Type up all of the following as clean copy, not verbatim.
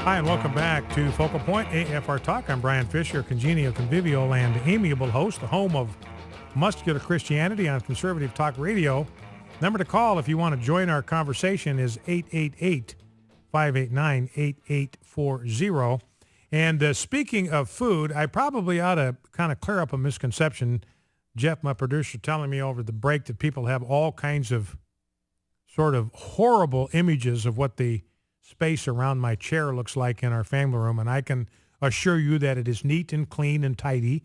Hi, and welcome back to Focal Point AFR Talk. I'm Brian Fisher, congenial, convivial, and amiable host, the home of muscular Christianity on Conservative Talk Radio. Number to call if you want to join our conversation is 888-589-8840. And speaking of food, I probably ought to kind of clear up a misconception. Jeff, my producer, telling me over the break that people have all kinds of sort of horrible images of what the space around my chair looks like in our family room, and I can assure you that it is neat and clean and tidy.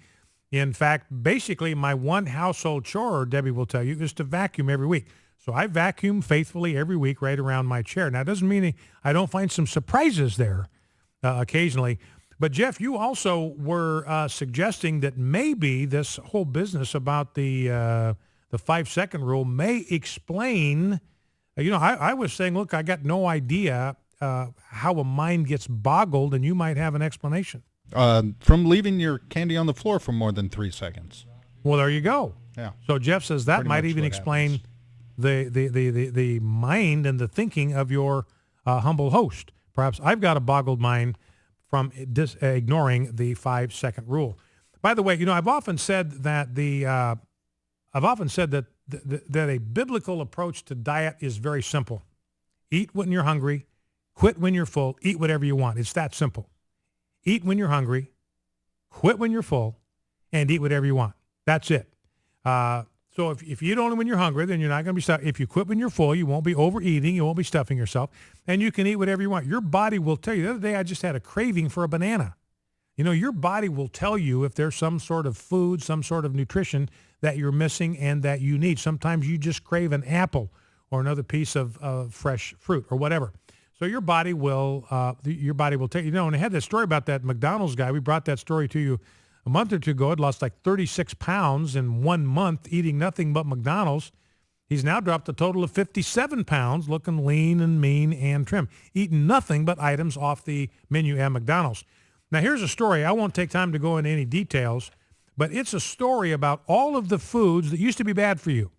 In fact, basically my one household chore, Debbie will tell you, is to vacuum every week. So I vacuum faithfully every week right around my chair. Now, it doesn't mean I don't find some surprises there occasionally. But, Jeff, you also were suggesting that maybe this whole business about the 5-second rule may explain, I was saying, look, I got no idea how a mind gets boggled, and you might have an explanation. From leaving your candy on the floor for more than 3 seconds. Well, there you go. Yeah. So Jeff says that Pretty might much even what explain happens. the mind and the thinking of your humble host. Perhaps I've got a boggled mind from ignoring the 5-second rule. By the way, I've often said that that a biblical approach to diet is very simple. Eat when you're hungry, quit when you're full, eat whatever you want. It's that simple. Eat when you're hungry, quit when you're full, and eat whatever you want. That's it. So if you eat only when you're hungry, then you're not going to be stuffed. If you quit when you're full, you won't be overeating. You won't be stuffing yourself. And you can eat whatever you want. Your body will tell you. The other day, I just had a craving for a banana. Your body will tell you if there's some sort of food, some sort of nutrition that you're missing and that you need. Sometimes you just crave an apple or another piece of fresh fruit or whatever. So your body will tell you. And I had that story about that McDonald's guy. We brought that story to you a month or two ago. It lost like 36 pounds in 1 month eating nothing but McDonald's. He's now dropped a total of 57 pounds, looking lean and mean and trim, eating nothing but items off the menu at McDonald's. Now, here's a story. I won't take time to go into any details, but it's a story about all of the foods that used to be bad for you.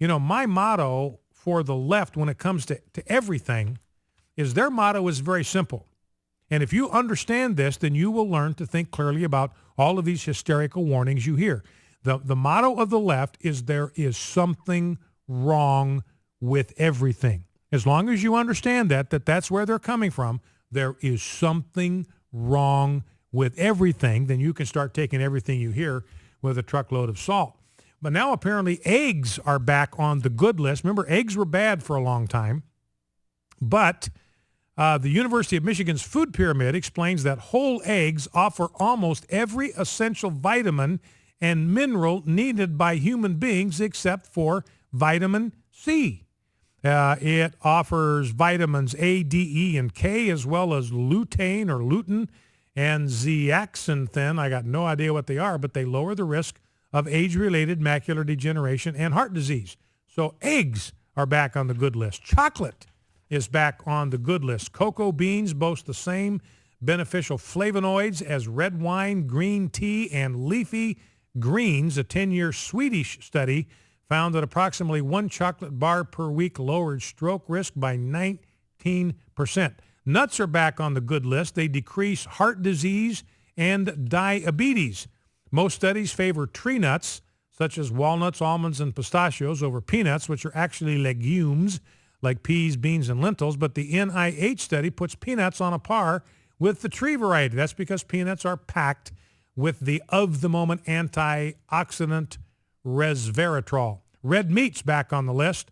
My motto for the left when it comes to everything is their motto is very simple. And if you understand this, then you will learn to think clearly about all of these hysterical warnings you hear. The motto of the left is there is something wrong with everything. As long as you understand that's where they're coming from, there is something wrong with everything, then you can start taking everything you hear with a truckload of salt. But now apparently eggs are back on the good list. Remember, eggs were bad for a long time. But the University of Michigan's food pyramid explains that whole eggs offer almost every essential vitamin and mineral needed by human beings except for vitamin C. It offers vitamins A, D, E, and K, as well as lutein or lutein and zeaxanthin. I got no idea what they are, but they lower the risk of age-related macular degeneration and heart disease. So eggs are back on the good list. Chocolate is back on the good list. Cocoa beans boast the same beneficial flavonoids as red wine, green tea, and leafy greens. A 10-year Swedish study found that approximately 1 chocolate bar per week lowered stroke risk by 19%. Nuts are back on the good list. They decrease heart disease and diabetes. Most studies favor tree nuts, such as walnuts, almonds, and pistachios, over peanuts, which are actually legumes like peas, beans, and lentils. But the NIH study puts peanuts on a par with the tree variety. That's because peanuts are packed with the of-the-moment antioxidant resveratrol. Red meat's back on the list.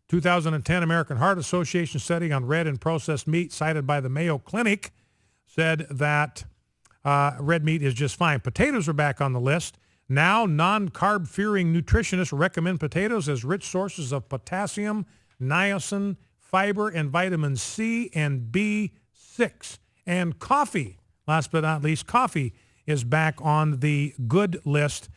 2010 American Heart Association study on red and processed meat cited by the Mayo Clinic said that red meat is just fine. Potatoes are back on the list. Now, non-carb-fearing nutritionists recommend potatoes as rich sources of potassium, niacin, fiber, and vitamins C and B6. And coffee, last but not least, coffee is back on the good list.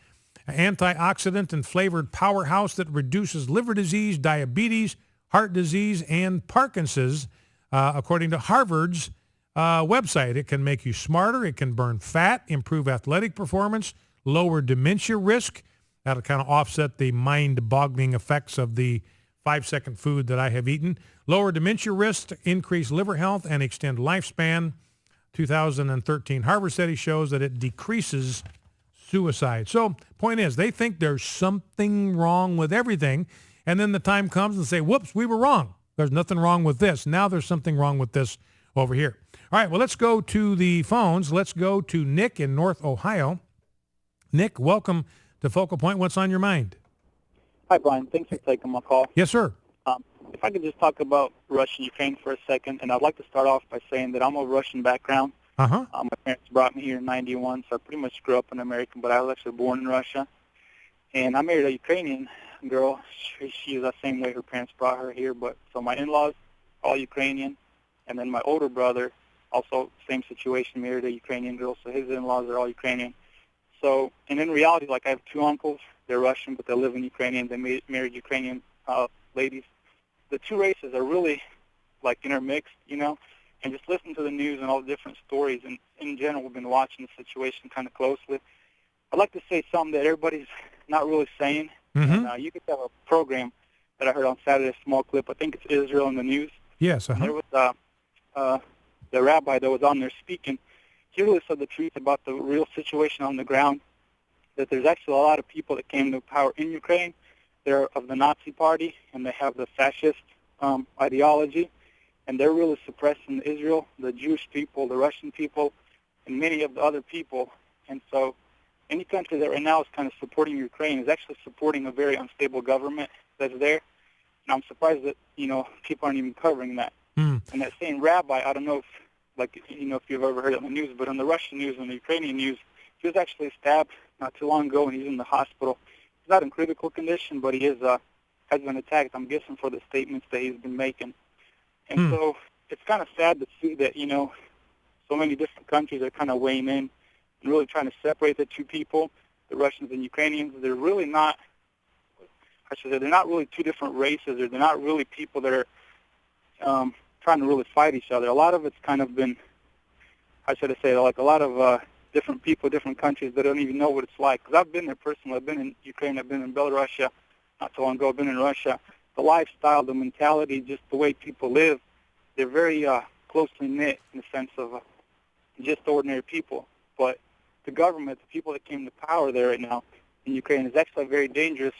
Antioxidant and flavored powerhouse that reduces liver disease, diabetes, heart disease, and Parkinson's, according to Harvard's website. It can make you smarter. It can burn fat, improve athletic performance, lower dementia risk. That'll kind of offset the mind-boggling effects of the 5-second food that I have eaten. Lower dementia risk, increase liver health, and extend lifespan. 2013. Harvard study shows that it decreases suicide. So point is, they think there's something wrong with everything, and then the time comes and say, whoops, we were wrong. There's nothing wrong with this. Now there's something wrong with this over here. All right, well, let's go to the phones. Let's go to Nick in North Ohio. Nick, welcome to Focal Point. What's on your mind? Hi, Brian. Thanks for taking my call. Yes, sir. If I could just talk about Russia and Ukraine for a second, and I'd like to start off by saying that I'm of Russian background. Uh-huh. My parents brought me here in 91, so I pretty much grew up in America, but I was actually born in Russia. And I married a Ukrainian girl. She's the same way her parents brought her here, but so my in-laws, all Ukrainian, and then my older brother, also same situation, married a Ukrainian girl, so his in-laws are all Ukrainian. So, and in reality, like I have two uncles. They're Russian, but they live in Ukrainian. They married Ukrainian ladies. The two races are really, like, intermixed, you know, and just listen to the news and all the different stories. And in general, we've been watching the situation kind of closely. I'd like to say something that everybody's not really saying. Mm-hmm. And you could have a program that I heard on Saturday, a small clip. I think it's Israel in the news. Yes, And there was the rabbi that was on there speaking. He really said the truth about the real situation on the ground, that there's actually a lot of people that came to power in Ukraine. They're of the Nazi party, and they have the fascist ideology, and they're really suppressing Israel, the Jewish people, the Russian people, and many of the other people. And so any country that right now is kind of supporting Ukraine is actually supporting a very unstable government that's there. And I'm surprised that, you know, people aren't even covering that. Mm. And that same rabbi, I don't know if, like, you know, if you've ever heard it on the news, but on the Russian news and the Ukrainian news, he was actually stabbed not too long ago, and he's in the hospital. He's not in critical condition, but he is has been attacked, I'm guessing, for the statements that he's been making. And so it's kind of sad to see that, you know, so many different countries are kind of weighing in and really trying to separate the two people, the Russians and Ukrainians. They're really not, I should say, they're not really two different races, or they're not really people that are trying to really fight each other. A lot of it's kind of been, how should I say, like a lot of different people, different countries that don't even know what it's like. Because I've been there personally. I've been in Ukraine. I've been in Belarus not so long ago. I've been in Russia. The lifestyle, the mentality, just the way people live, they're very closely knit in the sense of just ordinary people. But the government, the people that came to power there right now in Ukraine, is actually a very dangerous,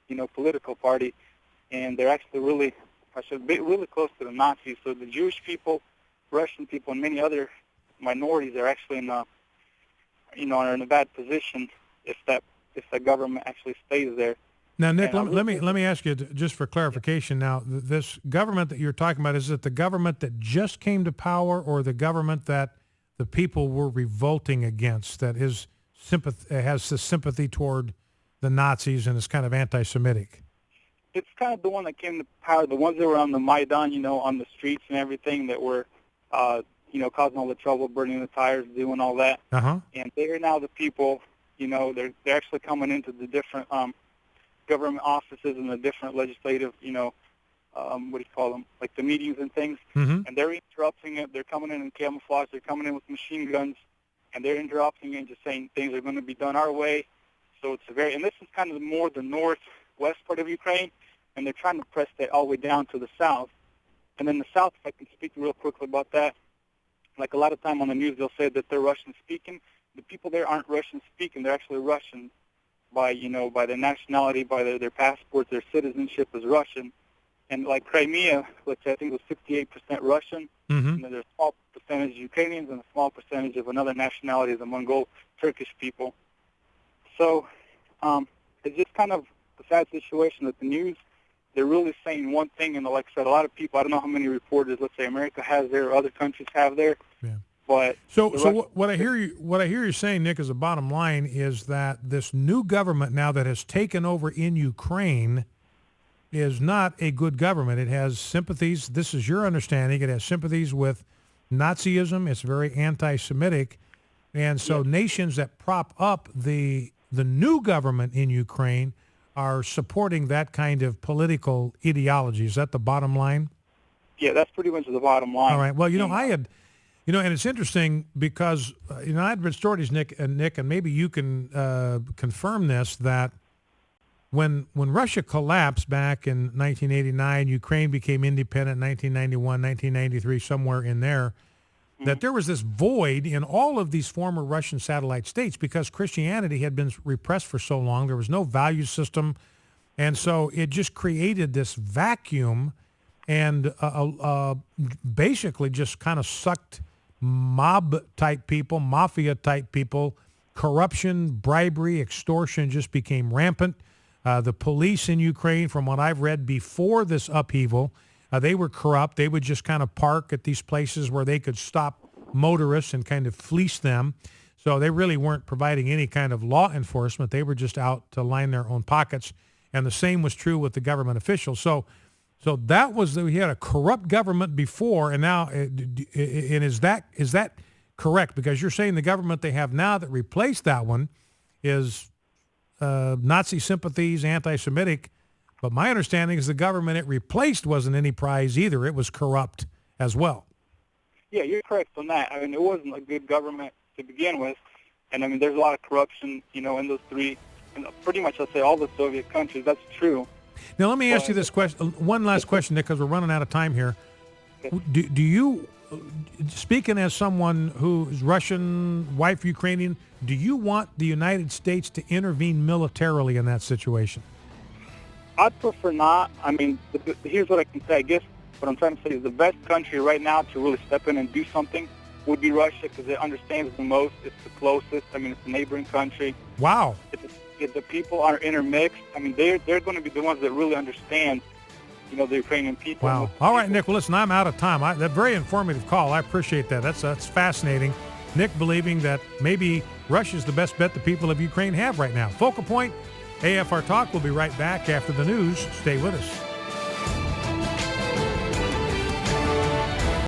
you know, political party. And they're actually really, I should be really close to the Nazis. So the Jewish people, Russian people, and many other minorities are actually in are in a bad position if that government actually stays there. Now, Nick, let me ask you, just for clarification now, this government that you're talking about, is it the government that just came to power, or the government that the people were revolting against, that has the sympathy toward the Nazis and is kind of anti-Semitic? It's kind of the one that came to power, the ones that were on the Maidan, you know, on the streets and everything, that were you know, causing all the trouble, burning the tires, doing all that. Uh-huh. And they're now the people, you know, they're actually coming into the different government offices and the different legislative, you know, what do you call them, like the meetings and things. Mm-hmm. And they're interrupting it. They're coming in camouflage. They're coming in with machine guns, and they're interrupting it and just saying things are going to be done our way. So it's and this is kind of more the northwest part of Ukraine, and they're trying to press that all the way down to the south. And then the south, if I can speak real quickly about that, like a lot of time on the news, they'll say that they're Russian-speaking. The people there aren't Russian-speaking. They're actually Russian by their nationality, by their passports, their citizenship is Russian. And like Crimea, which I think was 68% Russian, Mm-hmm. and there's a small percentage Ukrainians and a small percentage of another nationality, the Mongol Turkish people. So it's just kind of a sad situation that the news, they're really saying one thing, and like I said, a lot of people, I don't know how many reporters, let's say America has there or other countries have there, Yeah. but So what I hear you saying, Nick, is the bottom line is that this new government now that has taken over in Ukraine is not a good government. It has sympathies. This is your understanding. It has sympathies with Nazism. It's very anti-Semitic, and so nations that prop up the new government in Ukraine are supporting that kind of political ideology. Is that the bottom line? Yeah, that's pretty much the bottom line. All right. Well, and it's interesting because, I had read stories, Nick, and maybe you can confirm this, that when Russia collapsed back in 1989, Ukraine became independent in 1991, 1993, somewhere in there, that there was this void in all of these former Russian satellite states because Christianity had been repressed for so long. There was no value system. And so it just created this vacuum and basically just kind of sucked mob-type people, mafia-type people. Corruption, bribery, extortion just became rampant. The police in Ukraine, from what I've read before this upheaval, they were corrupt. They would just kind of park at these places where they could stop motorists and kind of fleece them. So they really weren't providing any kind of law enforcement. They were just out to line their own pockets. And the same was true with the government officials. So that was, we had a corrupt government before, and now, and is that correct? Because you're saying the government they have now that replaced that one is Nazi sympathies, anti-Semitic. But my understanding is the government it replaced wasn't any prize either. It was corrupt as well. Yeah, you're correct on that. I mean, it wasn't a good government to begin with. And, I mean, there's a lot of corruption, in those three, pretty much, I'll say, all the Soviet countries. That's true. Now, let me ask you this question, one last question, Nick, because we're running out of time here. Okay. Do you, speaking as someone who's Russian, wife Ukrainian, do you want the United States to intervene militarily in that situation? I'd prefer not. I mean, here's what I can say. I guess what I'm trying to say is the best country right now to really step in and do something would be Russia because it understands the most. It's the closest. I mean, it's a neighboring country. Wow. If the people are intermixed, I mean, they're going to be the ones that really understand, the Ukrainian people. Wow. All right, Nick. Well, listen, I'm out of time. That very informative call. I appreciate that. That's fascinating. Nick believing that maybe Russia's the best bet the people of Ukraine have right now. Focal Point, AFR Talk. We'll be right back after the news. Stay with us.